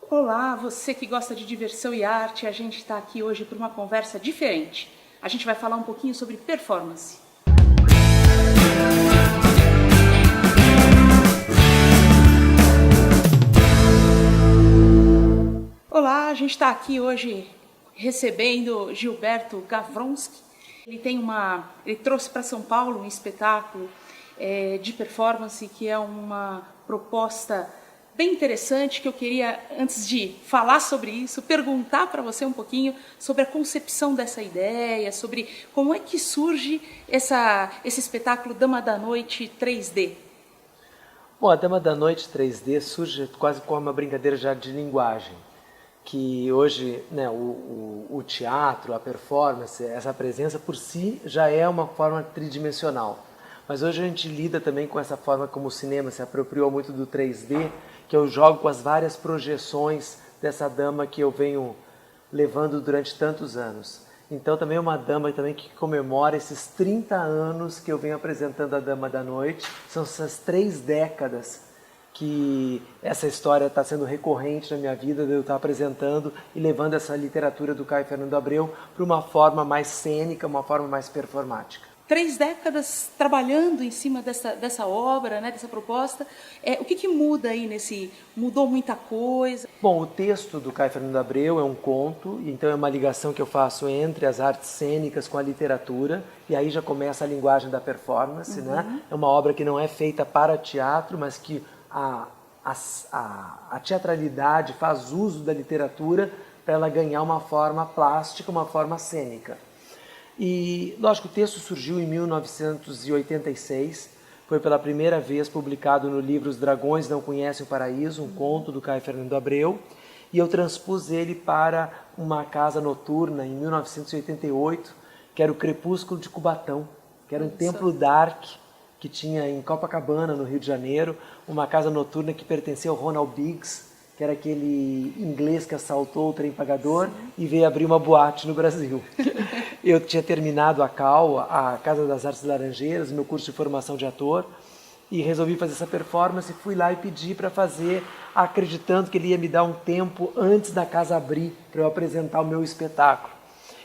Olá, você que gosta de diversão e arte, a gente está aqui hoje para uma conversa diferente. A gente vai falar um pouquinho sobre performance. Olá, a gente está aqui hoje recebendo Gilberto Gawronski. Ele trouxe para São Paulo um espetáculo de performance que é uma proposta bem interessante, que eu queria, antes de falar sobre isso, perguntar para você um pouquinho sobre a concepção dessa ideia, sobre como é que surge esse espetáculo Dama da Noite 3D. Bom, a Dama da Noite 3D surge quase como uma brincadeira já de linguagem, que hoje, né, o teatro, a performance, essa presença por si já é uma forma tridimensional. Mas hoje a gente lida também com essa forma como o cinema se apropriou muito do 3D, que eu jogo com as várias projeções dessa dama que eu venho levando durante tantos anos. Então também é uma dama também que comemora esses 30 anos que eu venho apresentando a Dama da Noite. São essas 3 décadas que essa história está sendo recorrente na minha vida, de eu estar apresentando e levando essa literatura do Caio Fernando Abreu para uma forma mais cênica, uma forma mais performática. 3 décadas trabalhando em cima dessa obra, né, dessa proposta. O que muda aí Mudou muita coisa? Bom, o texto do Caio Fernando Abreu é um conto, então é uma ligação que eu faço entre as artes cênicas com a literatura, e aí já começa a linguagem da performance, né? É uma obra que não é feita para teatro, mas que a teatralidade faz uso da literatura para ela ganhar uma forma plástica, uma forma cênica. E, lógico, o texto surgiu em 1986, foi pela primeira vez publicado no livro Os Dragões Não Conhecem o Paraíso, um conto do Caio Fernando Abreu, e eu transpus ele para uma casa noturna em 1988, que era o Crepúsculo de Cubatão, que era um templo dark que tinha em Copacabana, no Rio de Janeiro, uma casa noturna que pertencia ao Ronald Biggs, que era aquele inglês que assaltou o trem pagador e veio abrir uma boate no Brasil. Eu tinha terminado a CAL, a Casa das Artes Laranjeiras, meu curso de formação de ator, e resolvi fazer essa performance, fui lá e pedi para fazer, acreditando que ele ia me dar um tempo antes da casa abrir, para eu apresentar o meu espetáculo.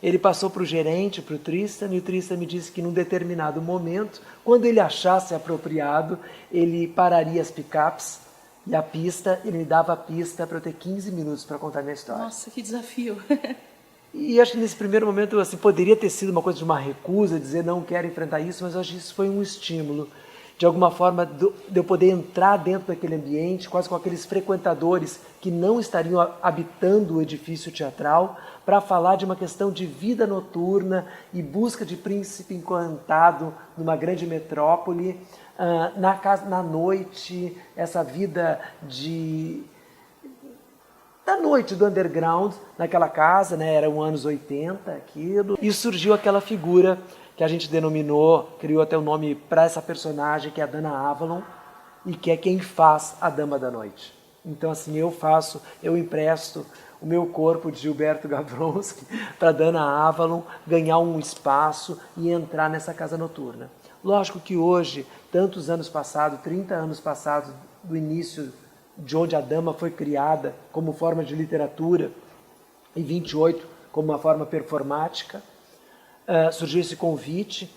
Ele passou para o gerente, para o Tristan, e o Tristan me disse que num determinado momento, quando ele achasse apropriado, ele pararia as picapes e a pista, ele me dava a pista para eu ter 15 minutos para contar minha história. Nossa, que desafio! E acho que nesse primeiro momento assim, poderia ter sido uma coisa de uma recusa, dizer não quero enfrentar isso, mas acho que isso foi um estímulo, de alguma forma, de eu poder entrar dentro daquele ambiente, quase com aqueles frequentadores que não estariam habitando o edifício teatral, para falar de uma questão de vida noturna e busca de príncipe encantado numa grande metrópole, na noite, essa vida da noite do underground naquela casa, né? Eram anos 80, aquilo, e surgiu aquela figura que a gente denominou, criou até o nome para essa personagem, que é a Dana Avalon, e que é quem faz a Dama da Noite. Então assim, eu empresto o meu corpo de Gilberto Gawronski para Dana Avalon ganhar um espaço e entrar nessa casa noturna. Lógico que hoje, tantos anos passados, 30 anos passados do início de onde a dama foi criada como forma de literatura, e 28 como uma forma performática, surgiu esse convite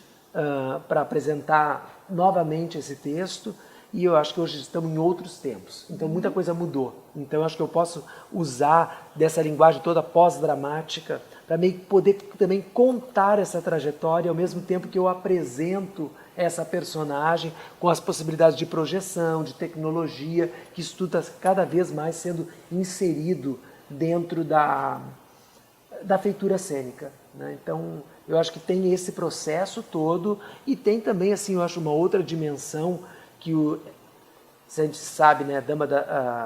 para apresentar novamente esse texto, e eu acho que hoje estamos em outros tempos, então muita coisa mudou. Então eu acho que eu posso usar dessa linguagem toda pós-dramática para poder também contar essa trajetória ao mesmo tempo que eu apresento essa personagem com as possibilidades de projeção, de tecnologia, que isso tudo está cada vez mais sendo inserido dentro da feitura cênica, né? Então eu acho que tem esse processo todo, e tem também, assim, eu acho uma outra dimensão que se a gente sabe, né,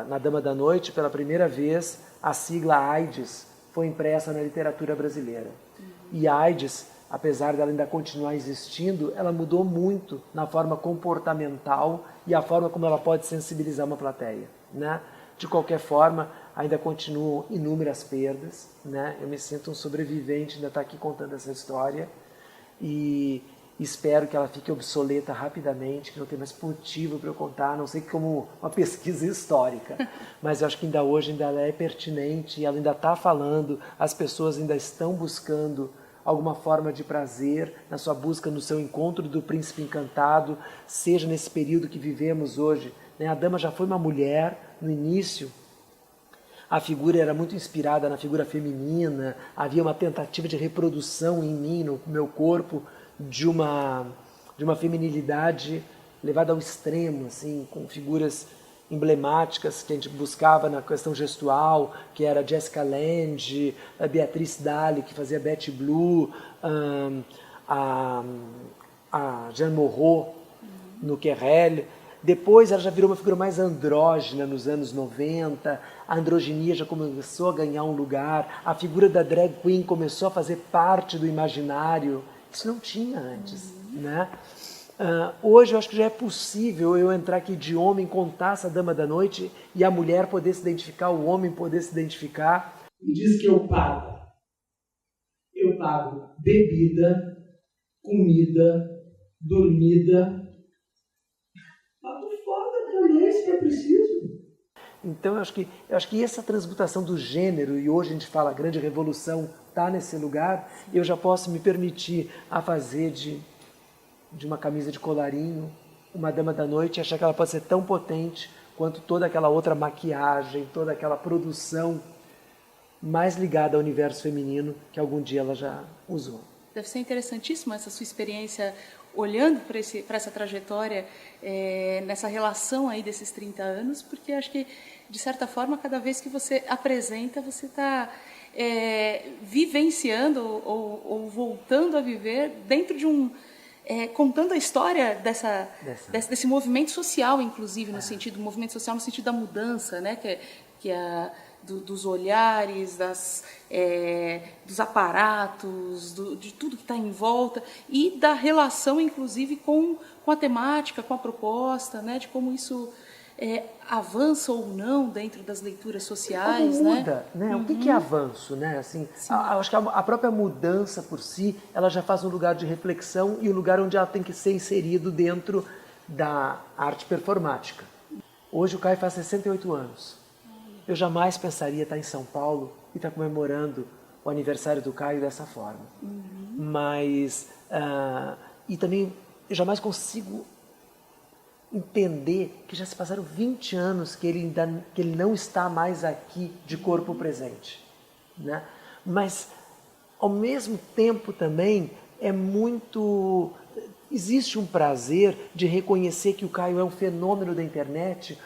na Dama da Noite, pela primeira vez, a sigla AIDS foi impressa na literatura brasileira. E a AIDS, apesar dela ainda continuar existindo, ela mudou muito na forma comportamental e a forma como ela pode sensibilizar uma plateia, né? De qualquer forma, ainda continuam inúmeras perdas, né? Eu me sinto um sobrevivente, ainda estar aqui contando essa história. E Espero que ela fique obsoleta rapidamente, que não tenha mais motivo para eu contar, a não sei como uma pesquisa histórica. Mas eu acho que ainda hoje ela é pertinente, ela ainda está falando, as pessoas ainda estão buscando alguma forma de prazer na sua busca, no seu encontro do príncipe encantado, seja nesse período que vivemos hoje. A dama já foi uma mulher no início, a figura era muito inspirada na figura feminina, havia uma tentativa de reprodução em mim, no meu corpo, de uma feminilidade levada ao extremo, assim, com figuras emblemáticas que a gente buscava na questão gestual, que era Jessica Lange, a Beatrice Daly, que fazia Betty Blue, a Jeanne Moreau no Querelle. Depois ela já virou uma figura mais andrógena nos anos 90, a androginia já começou a ganhar um lugar, a figura da drag queen começou a fazer parte do imaginário. Isso não tinha antes, né? Hoje eu acho que já é possível eu entrar aqui de homem, contar essa dama da noite e a mulher poder se identificar, o homem poder se identificar. E diz que eu pago bebida, comida, dormida, pago foda também, se for preciso. Então eu acho que essa transmutação do gênero, e hoje a gente fala a grande revolução, está nesse lugar, eu já posso me permitir a fazer de uma camisa de colarinho uma dama da noite e achar que ela pode ser tão potente quanto toda aquela outra maquiagem, toda aquela produção mais ligada ao universo feminino que algum dia ela já usou. Deve ser interessantíssima essa sua experiência olhando para essa trajetória, nessa relação aí desses 30 anos, porque acho que, de certa forma, cada vez que você apresenta, você está vivenciando ou voltando a viver dentro de contando a história desse movimento social, inclusive, no sentido do movimento social, no sentido da mudança, né? Dos olhares, dos aparatos, de tudo que está em volta e da relação, inclusive, com a temática, com a proposta, né? De como isso avança ou não dentro das leituras sociais. Como muda, né? O que é avanço, né? Assim, acho que a própria mudança por si, ela já faz um lugar de reflexão e um lugar onde ela tem que ser inserido dentro da arte performática. Hoje o Caio faz 68 anos. Eu jamais pensaria estar em São Paulo e estar comemorando o aniversário do Caio dessa forma. Mas, e também, eu jamais consigo entender que já se passaram 20 anos que ele não está mais aqui de corpo presente, né? Mas, ao mesmo tempo também, existe um prazer de reconhecer que o Caio é um fenômeno da internet,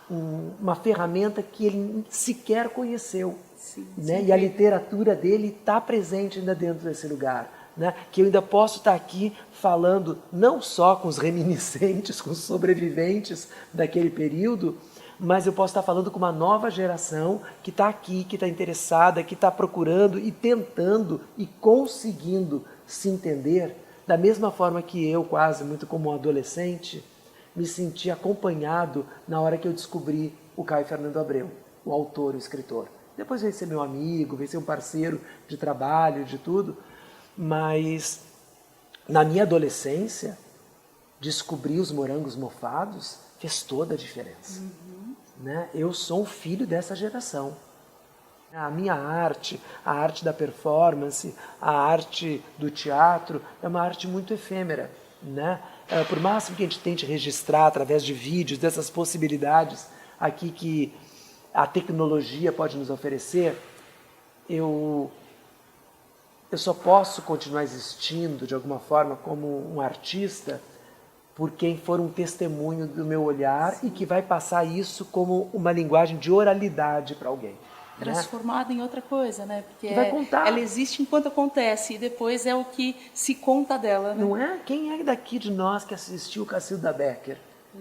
uma ferramenta que ele sequer conheceu. Sim, né? E a literatura dele está presente ainda dentro desse lugar. Né? Que eu ainda posso estar aqui falando não só com os reminiscentes, com os sobreviventes daquele período, mas eu posso estar falando com uma nova geração que está aqui, que está interessada, que está procurando e tentando e conseguindo se entender, da mesma forma que eu, quase muito como um adolescente, me senti acompanhado na hora que eu descobri o Caio Fernando Abreu, o autor, o escritor. Depois veio ser meu amigo, veio ser um parceiro de trabalho, de tudo, mas na minha adolescência, descobrir os Morangos Mofados fez toda a diferença. Né? Eu sou um filho dessa geração. A minha arte, a arte da performance, a arte do teatro, é uma arte muito efêmera. Né? Por máximo que a gente tente registrar através de vídeos, dessas possibilidades aqui que a tecnologia pode nos oferecer, eu só posso continuar existindo de alguma forma como um artista por quem for um testemunho do meu olhar e que vai passar isso como uma linguagem de oralidade para alguém. Transformada em outra coisa, né? Porque vai contar. Ela existe enquanto acontece e depois é o que se conta dela. Né? Não é? Quem é daqui de nós que assistiu Cacilda Becker?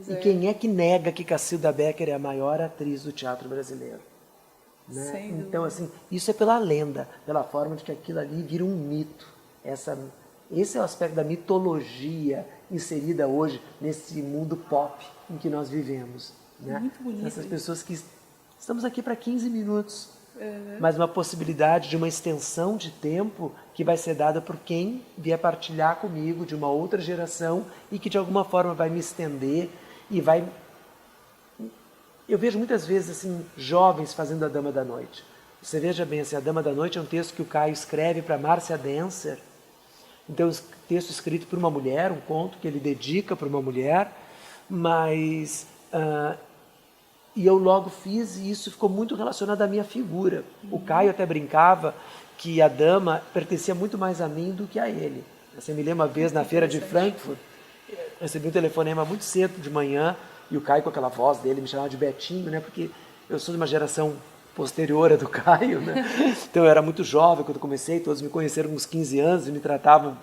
E quem é que nega que Cacilda Becker é a maior atriz do teatro brasileiro? Né? Então, assim, isso é pela lenda, pela forma de que aquilo ali vira um mito. Esse é o aspecto da mitologia inserida hoje nesse mundo pop em que nós vivemos. Né? Muito bonito. Essas pessoas que estamos aqui para 15 minutos, mas uma possibilidade de uma extensão de tempo que vai ser dada por quem vier partilhar comigo de uma outra geração e que de alguma forma vai me estender e vai... Eu vejo muitas vezes assim, jovens fazendo a Dama da Noite. Você veja bem, assim, a Dama da Noite é um texto que o Caio escreve para Márcia Denser. Então, um texto escrito por uma mulher, um conto que ele dedica para uma mulher, mas... E eu logo fiz, e isso ficou muito relacionado à minha figura. O Caio até brincava que a dama pertencia muito mais a mim do que a ele. Você me lembra uma vez na feira de Frankfurt, recebi um telefonema muito cedo de manhã, e o Caio com aquela voz dele me chamava de Betinho, né? Porque eu sou de uma geração posterior à do Caio, né? Então eu era muito jovem quando comecei, todos me conheceram com uns 15 anos e me tratavam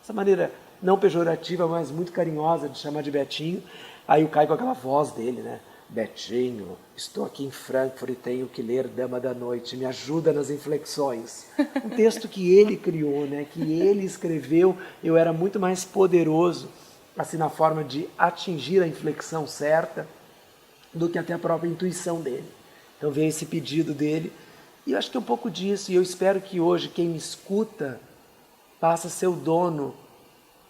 dessa maneira não pejorativa, mas muito carinhosa de chamar de Betinho. Aí o Caio com aquela voz dele, né? Betinho, estou aqui em Frankfurt e tenho que ler Dama da Noite, me ajuda nas inflexões. Um texto que ele criou, né, que ele escreveu, eu era muito mais poderoso assim, na forma de atingir a inflexão certa do que até a própria intuição dele. Então veio esse pedido dele, e eu acho que é um pouco disso, e eu espero que hoje quem me escuta passe a ser o dono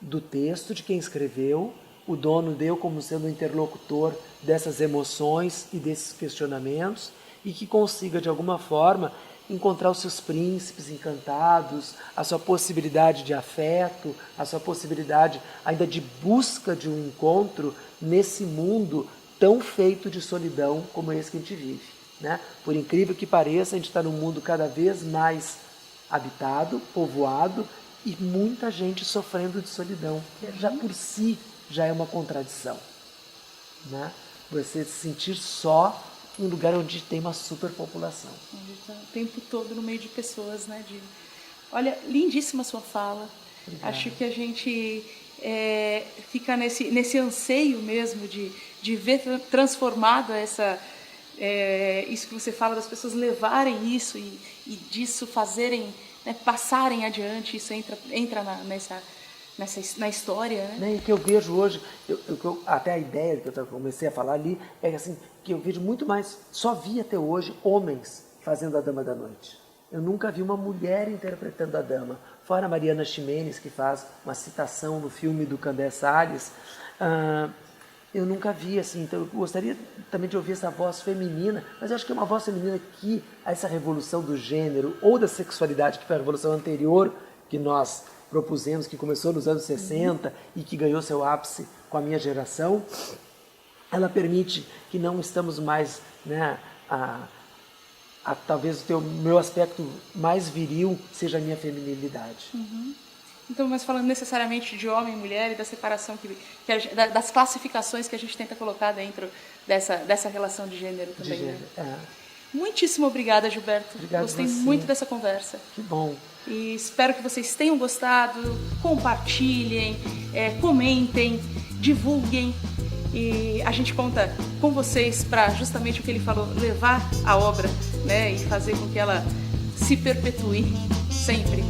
do texto de quem escreveu, o dono deu como sendo o interlocutor dessas emoções e desses questionamentos e que consiga, de alguma forma, encontrar os seus príncipes encantados, a sua possibilidade de afeto, a sua possibilidade ainda de busca de um encontro nesse mundo tão feito de solidão como esse que a gente vive, né? Por incrível que pareça, a gente está num mundo cada vez mais habitado, povoado e muita gente sofrendo de solidão, que já por si já é uma contradição, né? Você se sentir só em um lugar onde tem uma superpopulação. Onde está o tempo todo no meio de pessoas, né? Olha, lindíssima a sua fala. Obrigado. Acho que a gente fica nesse anseio mesmo de ver transformado isso que você fala, das pessoas levarem isso e disso fazerem, né, passarem adiante. Isso entra na história, né? E que eu vejo hoje, até a ideia que eu comecei a falar ali, é assim, que eu vejo muito mais, só vi até hoje homens fazendo a Dama da Noite. Eu nunca vi uma mulher interpretando a Dama, fora a Mariana Ximenes, que faz uma citação no filme do Candé Salles. Eu nunca vi assim, então eu gostaria também de ouvir essa voz feminina, mas eu acho que é uma voz feminina que, essa revolução do gênero, ou da sexualidade, que foi a revolução anterior que nós propusemos, que começou nos anos 60 e que ganhou seu ápice com a minha geração, ela permite que não estamos mais, né, talvez o meu aspecto mais viril seja a minha feminilidade. Então, mas falando necessariamente de homem e mulher e da separação, das classificações que a gente tenta colocar dentro dessa relação de gênero também. De gênero, né? Muitíssimo obrigada, Gilberto. Obrigado. Gostei muito dessa conversa. Que bom. E espero que vocês tenham gostado, compartilhem, comentem, divulguem. E a gente conta com vocês para justamente o que ele falou, levar a obra, né, e fazer com que ela se perpetue sempre.